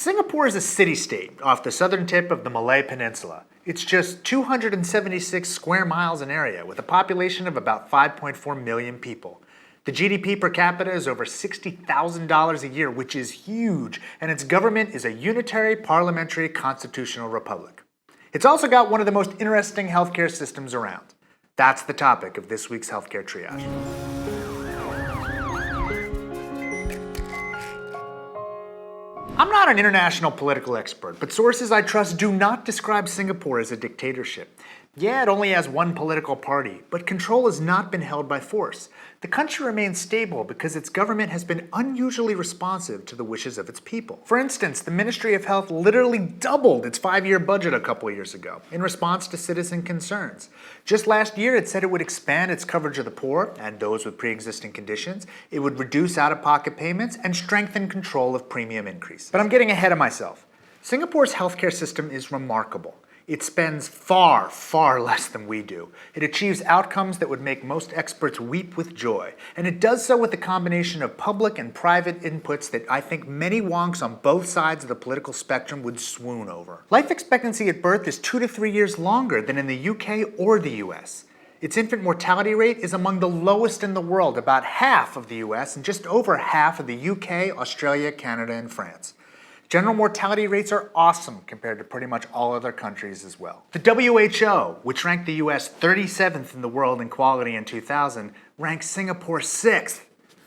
Singapore is a city-state off the southern tip of the Malay Peninsula. It's just 276 square miles in area with a population of about 5.4 million people. The GDP per capita is over $60,000 a year, which is huge, and its government is a unitary parliamentary constitutional republic. It's also got one of the most interesting healthcare systems around. That's the topic of this week's Healthcare Triage. I'm not an international political expert, but sources I trust do not describe Singapore as a dictatorship. Yeah, it only has one political party, but control has not been held by force. The country remains stable because its government has been unusually responsive to the wishes of its people. For instance, the Ministry of Health literally doubled its 5-year budget a couple of years ago in response to citizen concerns. Just last year, it said it would expand its coverage of the poor and those with pre-existing conditions. It would reduce out-of-pocket payments and strengthen control of premium increase. But I'm getting ahead of myself. Singapore's healthcare system is remarkable. It spends far, far less than we do. It achieves outcomes that would make most experts weep with joy. And it does so with a combination of public and private inputs that I think many wonks on both sides of the political spectrum would swoon over. Life expectancy at birth is 2 to 3 years longer than in the UK or the US. Its infant mortality rate is among the lowest in the world, about half of the US and just over half of the UK, Australia, Canada, and France. General mortality rates are awesome compared to pretty much all other countries as well. The WHO, which ranked the US 37th in the world in quality in 2000, ranks Singapore 6th.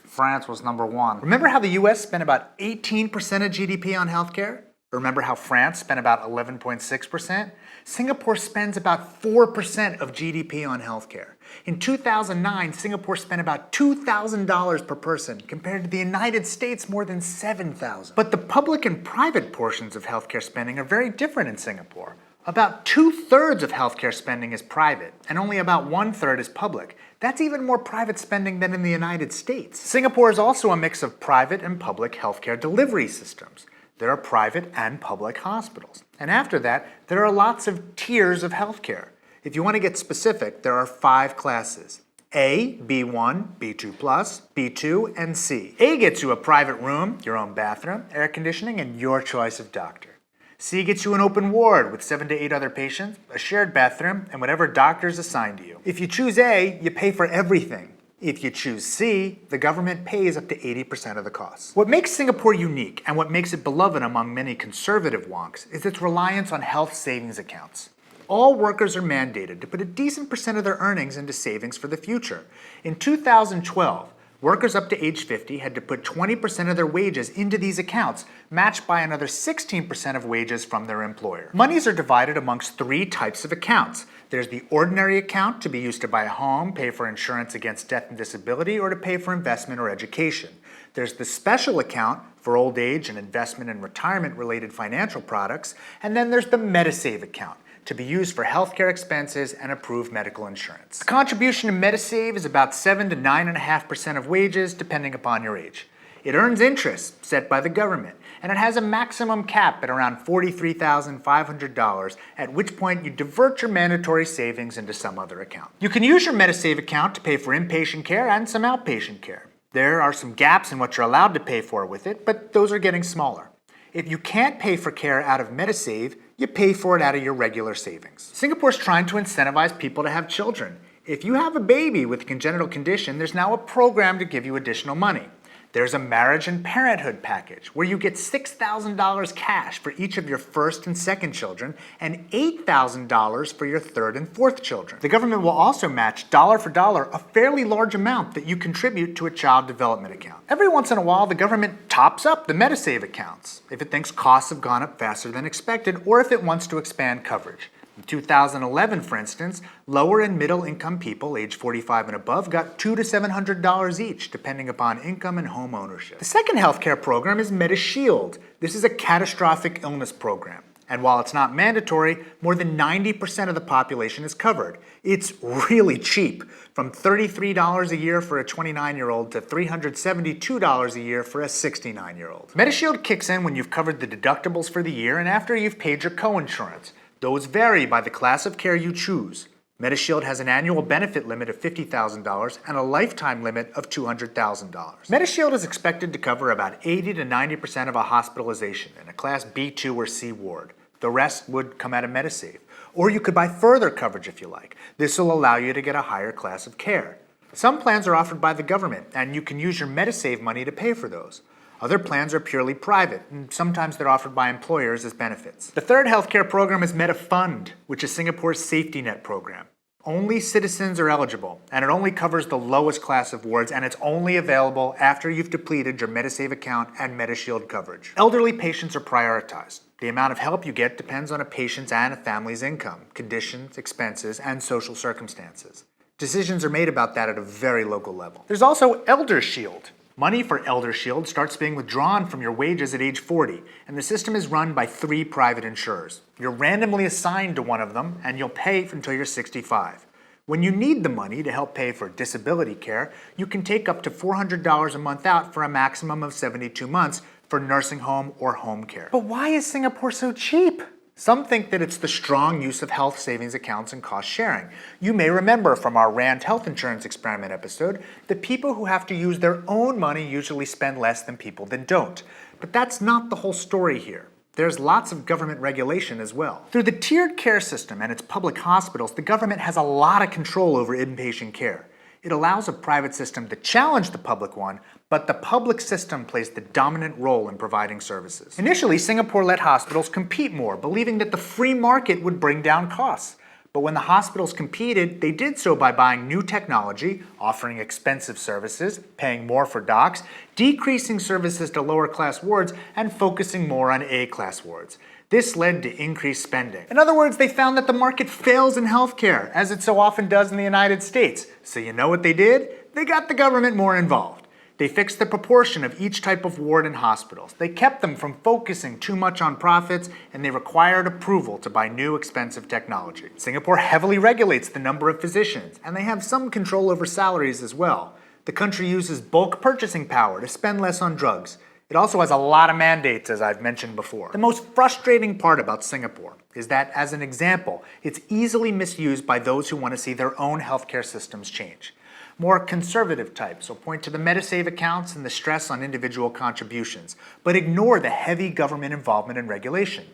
France was number 1. Remember how the US spent about 18% of GDP on healthcare? Remember how France spent about 11.6%? Singapore spends about 4% of GDP on healthcare. In 2009, Singapore spent about $2,000 per person, compared to the United States more than $7,000. But the public and private portions of healthcare spending are very different in Singapore. About 2/3 of healthcare spending is private, and only about 1/3 is public. That's even more private spending than in the United States. Singapore is also a mix of private and public healthcare delivery systems. There are private and public hospitals. And after that, there are lots of tiers of healthcare. If you want to get specific, there are 5 classes: A, B1, B2+, B2, and C. A gets you a private room, your own bathroom, air conditioning, and your choice of doctor. C gets you an open ward with 7 to 8 other patients, a shared bathroom, and whatever doctor is assigned to you. If you choose A, you pay for everything. If you choose C, the government pays up to 80% of the costs. What makes Singapore unique and what makes it beloved among many conservative wonks is its reliance on health savings accounts. All workers are mandated to put a decent percent of their earnings into savings for the future. In 2012, workers up to age 50 had to put 20% of their wages into these accounts, matched by another 16% of wages from their employer. Monies are divided amongst 3 types of accounts. There's the ordinary account, to be used to buy a home, pay for insurance against death and disability, or to pay for investment or education. There's the special account for old age and investment and retirement-related financial products. And then there's the Medisave account, to be used for healthcare expenses and approved medical insurance. The contribution to Medisave is about 7 to 9.5% of wages, depending upon your age. It earns interest set by the government, and it has a maximum cap at around $43,500, at which point you divert your mandatory savings into some other account. You can use your Medisave account to pay for inpatient care and some outpatient care. There are some gaps in what you're allowed to pay for with it, but those are getting smaller. If you can't pay for care out of Medisave, you pay for it out of your regular savings. Singapore's trying to incentivize people to have children. If you have a baby with a congenital condition, there's now a program to give you additional money. There's a marriage and parenthood package where you get $6,000 cash for each of your first and second children and $8,000 for your third and fourth children. The government will also match dollar for dollar a fairly large amount that you contribute to a child development account. Every once in a while, the government tops up the Medisave accounts if it thinks costs have gone up faster than expected or if it wants to expand coverage. In 2011, for instance, lower and middle income people age 45 and above got $200 to $700 each, depending upon income and home ownership. The second healthcare program is Medishield. This is a catastrophic illness program. And while it's not mandatory, more than 90% of the population is covered. It's really cheap, from $33 a year for a 29-year-old to $372 a year for a 69-year-old. Medishield kicks in when you've covered the deductibles for the year and after you've paid your co-insurance. Those vary by the class of care you choose. Medishield has an annual benefit limit of $50,000 and a lifetime limit of $200,000. Medishield is expected to cover about 80 to 90% of a hospitalization in a Class B2 or C ward. The rest would come out of Medisave. Or you could buy further coverage if you like. This will allow you to get a higher class of care. Some plans are offered by the government, and you can use your Medisave money to pay for those. Other plans are purely private, and sometimes they're offered by employers as benefits. The third healthcare program is Medifund, which is Singapore's safety net program. Only citizens are eligible, and it only covers the lowest class of wards, and it's only available after you've depleted your Medisave account and Medishield coverage. Elderly patients are prioritized. The amount of help you get depends on a patient's and a family's income, conditions, expenses, and social circumstances. Decisions are made about that at a very local level. There's also Eldershield. Money for Eldershield starts being withdrawn from your wages at age 40, and the system is run by 3 private insurers. You're randomly assigned to one of them, and you'll pay until you're 65. When you need the money to help pay for disability care, you can take up to $400 a month out for a maximum of 72 months for nursing home or home care. But why is Singapore so cheap? Some think that it's the strong use of health savings accounts and cost sharing. You may remember from our Rand health insurance experiment episode that people who have to use their own money usually spend less than people that don't. But that's not the whole story here. There's lots of government regulation as well. Through the tiered care system and its public hospitals, the government has a lot of control over inpatient care. It allows a private system to challenge the public one, but the public system plays the dominant role in providing services. Initially, Singapore let hospitals compete more, believing that the free market would bring down costs. But when the hospitals competed, they did so by buying new technology, offering expensive services, paying more for docs, decreasing services to lower class wards, and focusing more on A-class wards. This led to increased spending. In other words, they found that the market fails in healthcare, as it so often does in the United States. So you know what they did? They got the government more involved. They fixed the proportion of each type of ward in hospitals. They kept them from focusing too much on profits, and they required approval to buy new expensive technology. Singapore heavily regulates the number of physicians, and they have some control over salaries as well. The country uses bulk purchasing power to spend less on drugs. It also has a lot of mandates, as I've mentioned before. The most frustrating part about Singapore is that, as an example, it's easily misused by those who want to see their own healthcare systems change. More conservative types will point to the Medisave accounts and the stress on individual contributions, but ignore the heavy government involvement and regulation.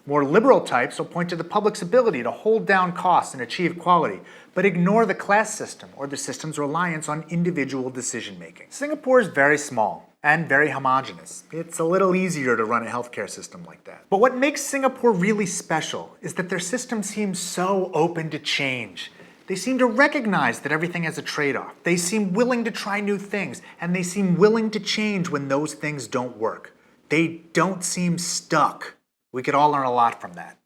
More liberal types will point to the public's ability to hold down costs and achieve quality, but ignore the class system or the system's reliance on individual decision-making. Singapore is very small and very homogenous. It's a little easier to run a healthcare system like that. But what makes Singapore really special is that their system seems so open to change. They seem to recognize that everything has a trade-off. They seem willing to try new things, and they seem willing to change when those things don't work. They don't seem stuck. We could all learn a lot from that.